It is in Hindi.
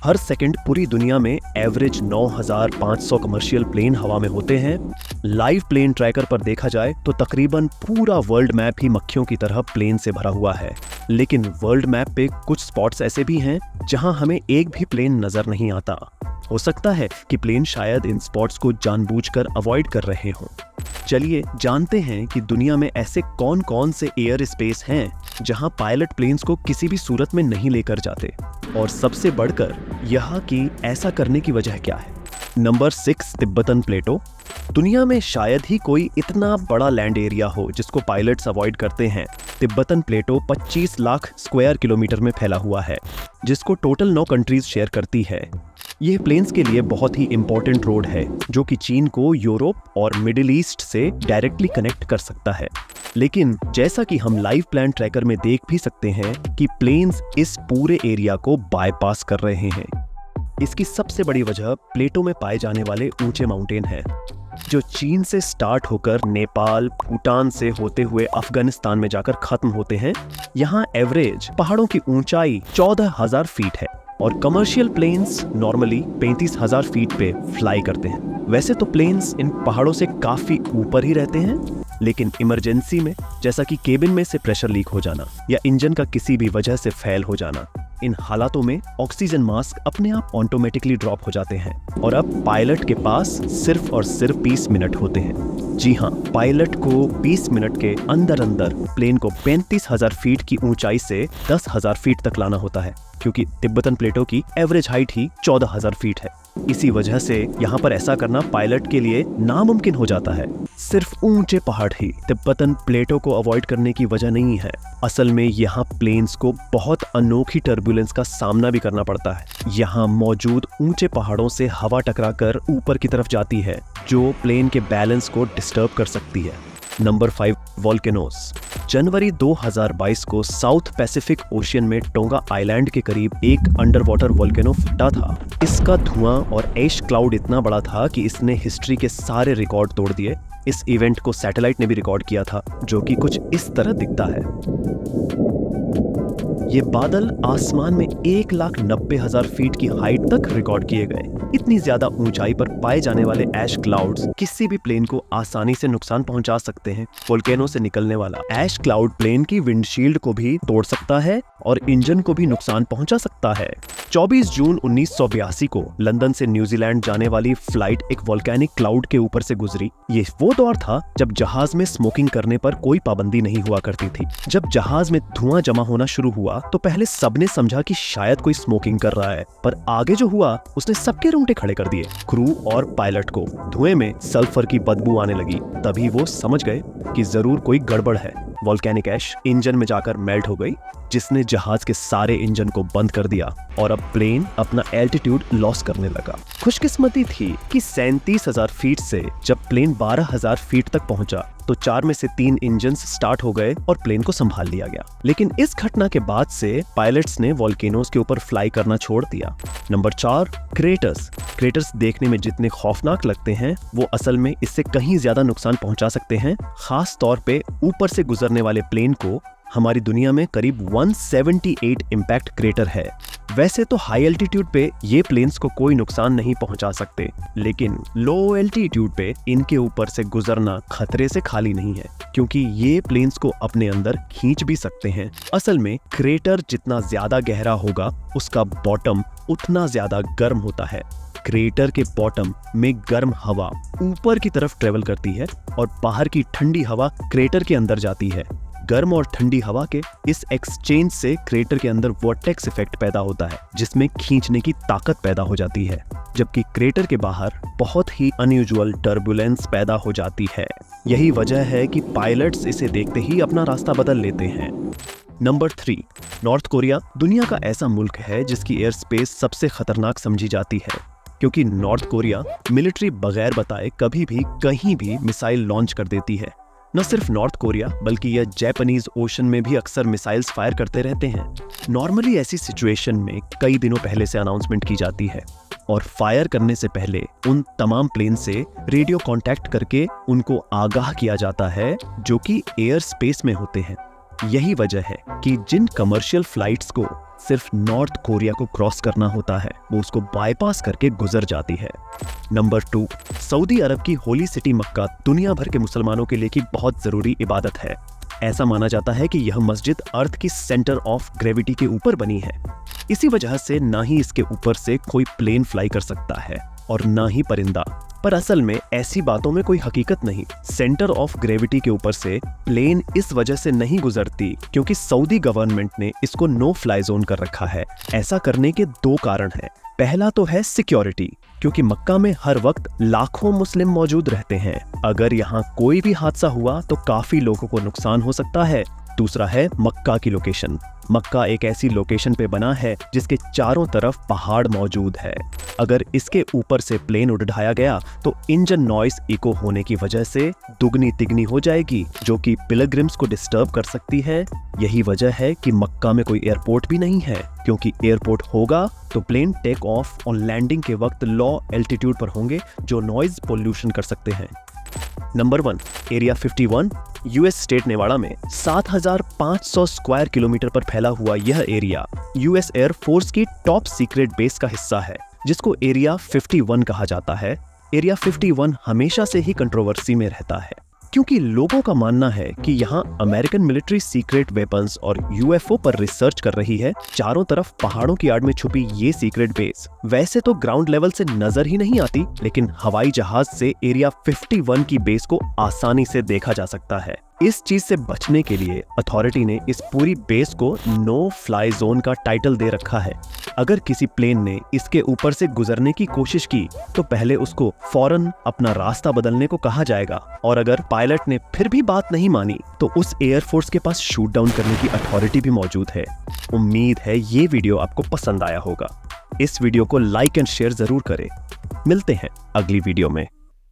हर सेकंड पूरी दुनिया में एवरेज 9,500 कमर्शियल प्लेन हवा में होते हैं। लाइव प्लेन ट्रैकर पर देखा जाए तो तकरीबन पूरा वर्ल्ड मैप ही मक्खियों की तरह प्लेन से भरा हुआ है। लेकिन वर्ल्ड मैप पे कुछ स्पॉट्स ऐसे भी हैं जहां हमें एक भी प्लेन नजर नहीं आता। हो सकता है कि प्लेन शायद इन स्पॉट्स को जानबूझकर अवॉइड कर रहे हों। चलिए जानते हैं कि दुनिया में ऐसे कौन कौन से एयर स्पेस हैं जहां पायलट प्लेन्स को किसी भी सूरत में नहीं लेकर जाते, और सबसे बढ़कर यह कि ऐसा करने की वजह क्या है। नंबर 6, तिब्बतन प्लेटो। दुनिया में शायद ही कोई इतना बड़ा लैंड एरिया हो जिसको पायलट्स अवॉइड करते हैं। तिब्बतन प्लेटो 25 लाख स्क्वायर किलोमीटर में फैला हुआ है, जिसको टोटल 9 कंट्रीज शेयर करती है। यह प्लेन्स के लिए बहुत ही इंपॉर्टेंट रोड है जो कि चीन को यूरोप और मिडिल ईस्ट से डायरेक्टली कनेक्ट कर सकता है। लेकिन जैसा कि हम लाइव प्लान ट्रैकर में देख भी सकते हैं कि प्लेन्स इस पूरे एरिया को बाईपास कर रहे हैं। इसकी सबसे बड़ी वजह प्लेटो में पाए जाने वाले ऊंचे माउंटेन हैं, जो चीन से स्टार्ट होकर नेपाल, भूटान से होते हुए अफगानिस्तान में जाकर खत्म होते हैं। यहाँ एवरेज पहाड़ों की ऊंचाई 14,000 फीट है और कमर्शियल प्लेन्स नॉर्मली 35,000 फीट पे फ्लाई करते हैं। वैसे तो प्लेन्स इन पहाड़ों से काफी ऊपर ही रहते हैं, लेकिन इमरजेंसी में जैसा कि केबिन में से प्रेशर लीक हो जाना या इंजन का किसी भी वजह से फेल हो जाना, इन हालातों में ऑक्सीजन मास्क अपने आप ऑटोमेटिकली ड्रॉप हो जाते हैं और अब पायलट के पास सिर्फ और सिर्फ 20 मिनट होते हैं। जी हाँ, पायलट को 20 मिनट के अंदर अंदर प्लेन को 35,000 फीट की ऊंचाई से 10,000 फीट तक लाना होता है, क्योंकि तिब्बतन प्लेटो की एवरेज हाइट ही 14,000 फीट है। इसी वजह से यहाँ पर ऐसा करना पायलट के लिए नामुमकिन हो जाता है। सिर्फ ऊंचे पहाड़ ही तिब्बतन प्लेटो को अवॉइड करने की वजह नहीं है। असल में यहाँ प्लेन्स को बहुत अनोखी टर्बुलेंस का सामना भी करना पड़ता है। यहाँ मौजूद ऊंचे पहाड़ों से हवा टकराकर ऊपर की तरफ जाती है, जो प्लेन के बैलेंस को डिस्टर्ब कर सकती है। Number 5, volcanoes. जनवरी 2022 को साउथ पैसिफिक ओशियन में टोंगा आइलैंड के करीब एक अंडर वाटर वोल्केनो फटा था। इसका धुआं और ऐश क्लाउड इतना बड़ा था कि इसने हिस्ट्री के सारे रिकॉर्ड तोड़ दिए। इस इवेंट को सैटेलाइट ने भी रिकॉर्ड किया था, जो कि कुछ इस तरह दिखता है। ये बादल आसमान में 1,90,000 फीट की हाइट तक रिकॉर्ड किए गए। इतनी ज्यादा ऊंचाई पर पाए जाने वाले ऐश क्लाउड्स किसी भी प्लेन को आसानी से नुकसान पहुंचा सकते हैं। वोल्केनो से निकलने वाला ऐश क्लाउड प्लेन की विंडशील्ड को भी तोड़ सकता है और इंजन को भी नुकसान पहुंचा सकता है। 24 जून 1982 को लंदन से न्यूजीलैंड जाने वाली फ्लाइट एक वोल्केनिक क्लाउड के ऊपर से गुजरी। ये वो दौर था जब जहाज में स्मोकिंग करने पर कोई पाबंदी नहीं हुआ करती थी। जब जहाज में धुआं जमा होना शुरू हुआ तो पहले सबने समझा कि शायद कोई स्मोकिंग कर रहा है, पर आगे जो हुआ उसने सबके रोंगटे खड़े कर दिए। क्रू और पायलट को धुएं में सल्फर की बदबू आने लगी। तभी वो समझ गए कि जरूर कोई गड़बड़ है। वोल्केनिक ऐश इंजन में जाकर मेल्ट हो गई, जिसने जहाज के सारे इंजन को बंद कर दिया और अब प्लेन अपना एल्टीट्यूड लॉस करने लगा। खुशकिस्मती थी कि 37,000 फीट से जब प्लेन 12,000 फीट तक पहुंचा तो 4 में से 3 इंजन स्टार्ट हो गए और प्लेन को संभाल लिया गया। लेकिन इस घटना के बाद से पायलट्स ने वोल्केनोस के ऊपर फ्लाई करना छोड़ दिया। Number 4, craters. क्रेटर्स देखने में जितने खौफनाक लगते हैं, वो असल में इससे कहीं ज्यादा नुकसान पहुंचा सकते हैं। खास तौर पे ऊपर से गुजरने वाले प्लेन को हमारी दुनिया में करीब 178 इम्पैक्ट क्रेटर है। वैसे तो हाई एल्टीट्यूड पे ये प्लेन्स को कोई नुकसान नहीं पहुंचा सकते, लेकिन लो एल्टीट्यूड पे इनके ऊपर से गुजरना खतरे से खाली नहीं है, क्योंकि ये प्लेन्स को अपने अंदर खींच भी सकते हैं। असल में क्रेटर जितना ज्यादा गहरा होगा, उसका बॉटम उतना ज्यादा गर्म होता है। क्रेटर के बॉटम में गर्म हवा ऊपर की तरफ ट्रेवल करती है और बाहर की ठंडी हवा क्रेटर के अंदर जाती है। गर्म और ठंडी हवा के इस एक्सचेंज से क्रेटर के अंदर वोर्टेक्स इफेक्ट पैदा होता है, जिसमें खींचने की ताकत पैदा हो जाती है, जबकि क्रेटर के बाहर बहुत ही अनयूजुअल टर्बुलेंस पैदा हो जाती है। यही वजह है कि पायलट्स इसे देखते ही अपना रास्ता बदल लेते हैं। Number 3, north Korea. दुनिया का ऐसा मुल्क है जिसकी एयर स्पेस सबसे खतरनाक समझी जाती है, क्योंकि नॉर्थ कोरिया मिलिट्री बगैर बताए कभी भी कहीं भी मिसाइल लॉन्च कर देती है। न सिर्फ नॉर्थ कोरिया बल्कि यह जापानीज ओशन में भी अक्सर मिसाइल्स फायर करते रहते हैं। नॉर्मली ऐसी सिचुएशन में कई दिनों पहले से अनाउंसमेंट की जाती है और फायर करने से पहले उन तमाम प्लेन से रेडियो कांटेक्ट करके उनको आगाह किया जाता है, जो कि एयर स्पेस में होते हैं। यही वजह है कि जिन कमर्शियल फ्लाइट्स को सिर्फ नॉर्थ कोरिया को क्रॉस करना होता है वो उसको बाईपास करके गुजर जाती है। नंबर 2, सऊदी अरब की होली सिटी मक्का दुनिया भर के मुसलमानों के लिए की बहुत जरूरी इबादत है। ऐसा माना जाता है कि यह मस्जिद अर्थ की सेंटर ऑफ ग्रेविटी के ऊपर बनी है। इसी वजह से ना ही इसके ऊपर से कोई प्लेन फ्लाई कर सकता है और ना ही परिंदा। पर असल में ऐसी बातों में कोई हकीकत नहीं। सेंटर ऑफ ग्रेविटी के ऊपर से प्लेन इस वजह से नहीं गुजरती क्योंकि सऊदी गवर्नमेंट ने इसको नो फ्लाई जोन कर रखा है। ऐसा करने के 2 कारण हैं। पहला तो है सिक्योरिटी, क्योंकि मक्का में हर वक्त लाखों मुस्लिम मौजूद रहते हैं। अगर यहाँ कोई भी हादसा हुआ तो काफी लोगों को नुकसान हो सकता है। दूसरा है मक्का की लोकेशन। मक्का एक ऐसी लोकेशन पे बना है जिसके चारों तरफ पहाड़ मौजूद है। अगर इसके ऊपर से प्लेन उड़ाया गया तो इंजन नॉइस इको होने की वजह से दुगनी तिगनी हो जाएगी, जो कि पिलग्रिम्स को डिस्टर्ब कर सकती है। यही वजह है कि मक्का में कोई एयरपोर्ट भी नहीं है, क्योंकि एयरपोर्ट होगा तो प्लेन टेक ऑफ और लैंडिंग के वक्त लो एल्टीट्यूड पर होंगे जो नॉइज पोल्यूशन कर सकते हैं। नंबर 1, एरिया 51 यूएस स्टेट नेवाड़ा में 7,500 स्क्वायर किलोमीटर पर फैला हुआ यह एरिया यूएस एयर फोर्स की टॉप सीक्रेट बेस का हिस्सा है, जिसको एरिया 51 कहा जाता है। एरिया 51 हमेशा से ही कंट्रोवर्सी में रहता है, क्योंकि लोगों का मानना है कि यहाँ अमेरिकन मिलिट्री सीक्रेट वेपन्स और यूएफओ पर रिसर्च कर रही है। चारों तरफ पहाड़ों की आड़ में छुपी ये सीक्रेट बेस वैसे तो ग्राउंड लेवल से नजर ही नहीं आती, लेकिन हवाई जहाज से एरिया 51 की बेस को आसानी से देखा जा सकता है। इस चीज से बचने के लिए अथॉरिटी ने इस पूरी बेस को नो फ्लाई जोन का टाइटल दे रखा है। अगर किसी प्लेन ने इसके ऊपर से गुजरने की कोशिश की तो पहले उसको फौरन अपना रास्ता बदलने को कहा जाएगा, और अगर पायलट ने फिर भी बात नहीं मानी तो उस एयरफोर्स के पास शूट डाउन करने की अथॉरिटी भी मौजूद है। उम्मीद है ये वीडियो आपको पसंद आया होगा। इस वीडियो को लाइक एंड शेयर जरूर करें। मिलते हैं अगली वीडियो में।